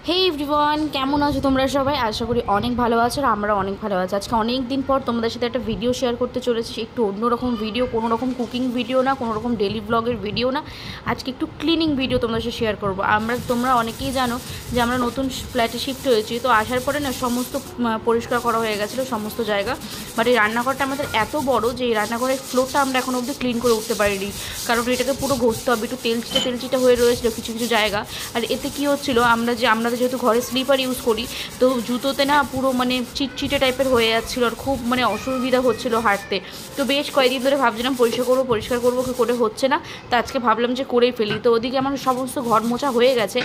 হে everyone, কেমন আছো তোমরা সবাই? আশা করি অনেক ভালো আছো আর আমরা অনেক ভালো আছি। আজকে অনেক দিন পর তোমাদের সাথে একটা ভিডিও শেয়ার করতে চলেছি। একটু অন্যরকম ভিডিও, কোনো রকম কুকিং ভিডিও না, কোনো রকম ডেলি ব্লগের ভিডিও না। আজকে একটু ক্লিনিং ভিডিও তোমাদের সাথে শেয়ার করবো। তোমরা অনেকেই জানো যে আমরা নতুন ফ্ল্যাটে শিফট হয়েছি, তো আসার পরে না সমস্ত পরিষ্কার করা হয়ে গেছিলো সমস্ত জায়গা। বাট এই রান্নাঘরটা আমাদের এত বড় যে এই রান্নাঘরের ফ্লোরটা আমরা এখন অবধি ক্লিন করে উঠতে পারিনি, কারণ এটাকে পুরো ঘষতে হবে। একটু তেলচিটা হয়ে রয়েছিল কিছু কিছু জায়গা। আর এতে কী হচ্ছিলো, আমরা যেহেতু ঘরে স্লিপার ইউজ করি, তো জুতোতে না পুরো চিটচিটে টাইপের হয়ে যাচ্ছিলো আর খুব অসুবিধা হচ্ছিলো হাঁটতে। তো বেশ কয়েকদিন ধরে ভাবছিলাম পরিষ্কার করবো কি করে, হচ্ছে না। তো আজকে ভাবলাম যে করেই ফেলি। তো ওদিকে আমার সমস্ত ঘর মোছা হয়ে গেছে।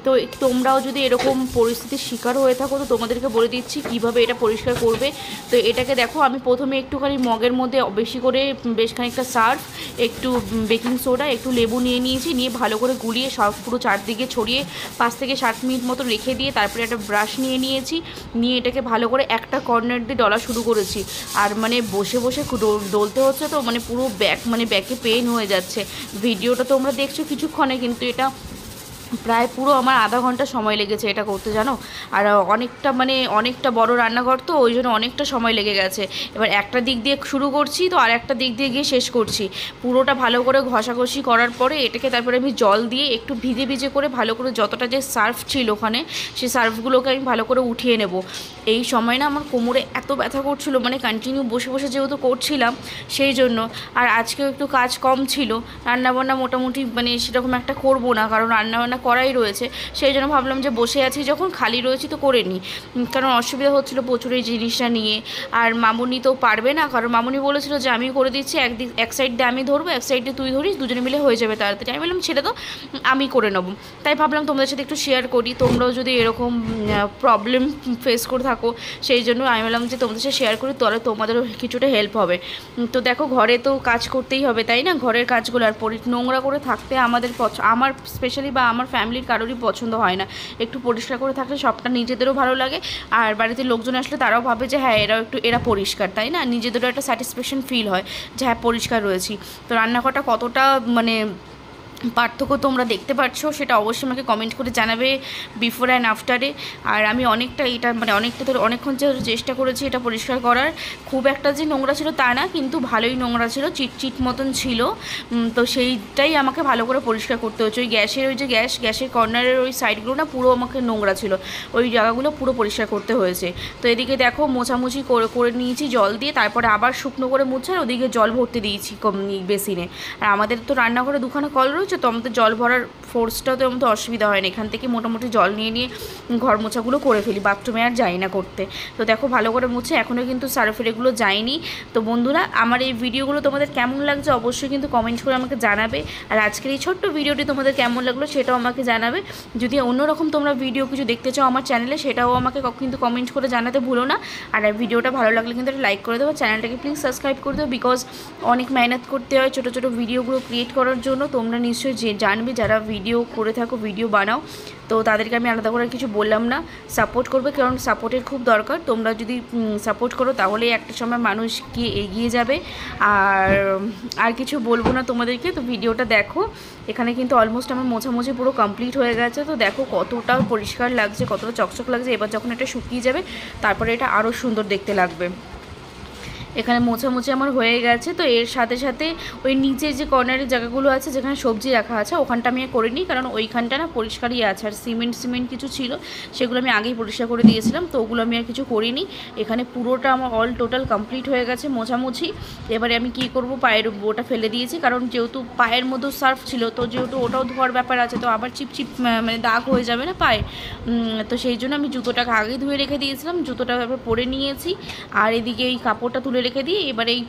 তো তোমরাও যদি এরকম পরিস্থিতির শিকার হয়ে থাকো, তো তোমাদেরকে বলে দিচ্ছি কীভাবে এটা পরিষ্কার করবে। তো এটাকে দেখো, আমি প্রথমে একটুখানি মগের মধ্যে বেশি করে বেশ খানিকটা সার্ফ, একটু বেকিং সোডা, একটু লেবু নিয়ে নিয়েছি, নিয়ে ভালো করে গুলিয়ে সব পুরো চারদিকে ছড়িয়ে 5 থেকে 7 মিনিট মতো রেখে দিয়ে তারপরে একটা ব্রাশ নিয়ে নিয়েছি। নিয়ে এটাকে ভালো করে একটা কর্নার দিয়ে ডলা শুরু করেছি। আর বসে বসে ডলতে হচ্ছে, তো পুরো ব্যাকে পেন হয়ে যাচ্ছে। ভিডিওটা তোমরা দেখছো কিছুক্ষণে, কিন্তু এটা প্রায় পুরো আমার আধা ঘন্টা সময় লেগেছে এটা করতে, জানো। আর অনেকটা বড় রান্নাঘর, তো ওই জন্য অনেকটা সময় লেগে গেছে। এবার একটা দিক দিয়ে শুরু করছি, তো আর একটা দিক দিয়ে গিয়ে শেষ করছি। পুরোটা ভালো করে ঘষাঘষি করার পরে এটাকে তারপরে আমি জল দিয়ে একটু ভিজে করে ভালো করে যতটা যে সার্ফ ছিল ওখানে, সেই সার্ফগুলোকে আমি ভালো করে উঠিয়ে নেব। এই সময় না আমার কোমরে এত ব্যথা করছিলো, কন্টিনিউ বসে বসে যেহেতু করছিলাম সেই জন্য। আর আজকেও একটু কাজ কম ছিল, রান্নাবান্না মোটামুটি সেরকম একটা করবো না, কারণ রান্নাবান্না করাই রয়েছে। সেই জন্য ভাবলাম যে বসে আছি যখন, খালি রয়েছি তো করে নিই, কারণ অসুবিধা হচ্ছিলো প্রচুর এই জিনিসটা নিয়ে। আর মামুনি তো পারবে না, কারণ মামুনি বলেছিল যে আমি করে দিচ্ছি, এক সাইড দিয়ে আমি ধরবো, এক সাইড দিয়ে তুই ধরিস, দুজনে মিলে হয়ে যাবে তাড়াতাড়ি। আমি বললাম ছেড়ে তো, আমি করে নেবো। তাই ভাবলাম তোমাদের সাথে একটু শেয়ার করি, তোমরাও যদি এরকম প্রবলেম ফেস করে থাকো, সেই জন্য আমি বললাম যে তোমাদের সাথে শেয়ার করি, তাহলে তোমাদেরও কিছুটা হেল্প হবে। তো দেখো, ঘরে তো কাজ করতেই হবে, তাই না? ঘরের কাজগুলো আর নোংরা করে থাকতে আমার স্পেশালি বা আমার ফ্যামিলির কারোরই পছন্দ হয় না। একটু পরিষ্কার করে থাকলে সবটা নিজেদেরও ভালো লাগে, আর বাড়িতে লোকজন আসলে তারাও ভাবে যে হ্যাঁ এরা পরিষ্কার, তাই না? নিজেদেরও একটা স্যাটিসফ্যাকশন ফিল হয় যে হ্যাঁ পরিষ্কার রয়েছি। তো রান্নাঘরটা কতটা পার্থক্য তোমরা দেখতে পাচ্ছ, সেটা অবশ্যই আমাকে কমেন্ট করে জানাবে বিফোর অ্যান্ড আফটারে। আর আমি অনেকটা ধরে অনেকক্ষণ চেষ্টা করেছি এটা পরিষ্কার করার। খুব একটা যে নোংরা ছিল তা না, কিন্তু ভালোই নোংরা ছিল, চিটচিট মতন ছিল। তো সেইটাই আমাকে ভালো করে পরিষ্কার করতে হচ্ছে। ওই গ্যাসের কর্নারের ওই সাইডগুলো না পুরো আমাকে নোংরা ছিল, ওই জায়গাগুলো পুরো পরিষ্কার করতে হয়েছে। তো এদিকে দেখো, মোছামুছি করে নিয়েছি জল দিয়ে, তারপরে আবার শুকনো করে মুছে আর ওদিকে জল ভরতে দিয়েছি বেসিনে। আর আমাদের তো রান্নাঘরে দুখানা কল রয়েছে, তো আমাদের জল ভরার ফোর্সটাও তো আমাদের অসুবিধা হয় না। এখান থেকে মোটামুটি জল নিয়ে ঘর মোছাগুলো করে ফেলি, বাথরুমে আর যাই না করতে। তো দেখো, ভালো করে মুছে, এখনও কিন্তু সার্ফের এগুলো যায়নি। তো বন্ধুরা, আমার এই ভিডিওগুলো তোমাদের কেমন লাগছে অবশ্যই কিন্তু কমেন্ট করে আমাকে জানাবে। আর আজকের এই ছোট্ট ভিডিওটি তোমাদের কেমন লাগলো সেটাও আমাকে জানাবে। যদি অন্যরকম তোমরা ভিডিও কিছু দেখতে চাও আমার চ্যানেলে, সেটাও আমাকে কিন্তু কমেন্ট করে জানাতে ভুলো না। আর ভিডিওটা ভালো লাগলে কিন্তু একটা লাইক করে দেবো, চ্যানেলটাকে প্লিজ সাবস্ক্রাইব করে দেবো, বিকজ অনেক মেহনত করতে হয় ছোটো ছোটো ভিডিওগুলো ক্রিয়েট করার জন্য। তোমরা নিশ্চয়ই জানবে যারা ভিডিও করে থাকো, ভিডিও বানাও, তো তাদেরকে আমি আলাদা করে কিছু বললাম না। সাপোর্ট করবে, কারণ সাপোর্টের খুব দরকার। তোমরা যদি সাপোর্ট করো তাহলেই একটা সময় মানুষ গিয়ে এগিয়ে যাবে। আর কিছু বলবো না তোমাদেরকে। তো ভিডিওটা দেখো, এখানে কিন্তু অলমোস্ট আমার মোছামুছি পুরো কমপ্লিট হয়ে গেছে। তো দেখো কতটা পরিষ্কার লাগছে, কতটা চকচক লাগছে। এবার যখন এটা শুকিয়ে যাবে, তারপরে এটা আরও সুন্দর দেখতে লাগবে। এখানে মোছামুছি আমার হয়ে গেছে। তো এর সাথে সাথে ওই নিচে যে কর্নারের জায়গাগুলো আছে যেখানে সবজি রাখা আছে, ওখানটা আমি করে নিই, কারণ ওইখানটা না পরিষ্কারই আছে। আর সিমেন্ট কিছু ছিল, সেগুলো আমি আগেই পরিষ্কার করে দিয়েছিলাম, তো ওগুলো আমি আর কিছু করিনি। এখানে পুরোটা আমার অল টোটাল কমপ্লিট হয়ে গেছে মোছামুছি। এবারে আমি কি করব, পায়ের ওটা ফেলে দিয়েছি, কারণ যেহেতু পায়ের মধ্যেও সার্ফ ছিল, তো যেহেতু ওটাও ধোয়ার ব্যাপার আছে, তো আবার চিপচিপ দাগ হয়ে যাবে না পায়ে। তো সেই জন্য আমি জুতোটাকে আগেই ধুয়ে রেখে দিয়েছিলাম, জুতোটা এবার পরে নিয়েছি। আর এদিকে এই কাপড়টা তুলে রেখে দিয়ে এবার এই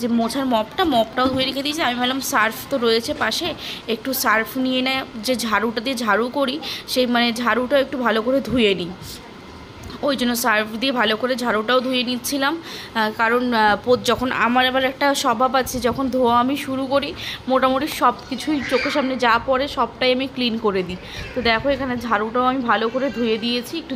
যে মোছার মপটাও ধুয়ে রেখে দিয়েছি। আমি ভাবলাম সার্ফ তো রয়েছে পাশে, একটু সার্ফ নিয়ে নেয়, যে ঝাড়ুটা দিয়ে ঝাড়ু করি, সেই ঝাড়ুটাও একটু ভালো করে ধুয়ে নিই। ওই জন্য সার্ফ দিয়ে ভালো করে ঝাড়ুটাও ধুয়ে নিচ্ছিলাম, কারণ যখন আমার আবার একটা স্বভাব আছে, যখন ধোয়া আমি শুরু করি, মোটামুটি সব কিছুই চোখের সামনে যা পড়ে সবটাই আমি ক্লিন করে দিই। তো দেখো, এখানে ঝাড়ুটাও আমি ভালো করে ধুয়ে দিয়েছি, একটু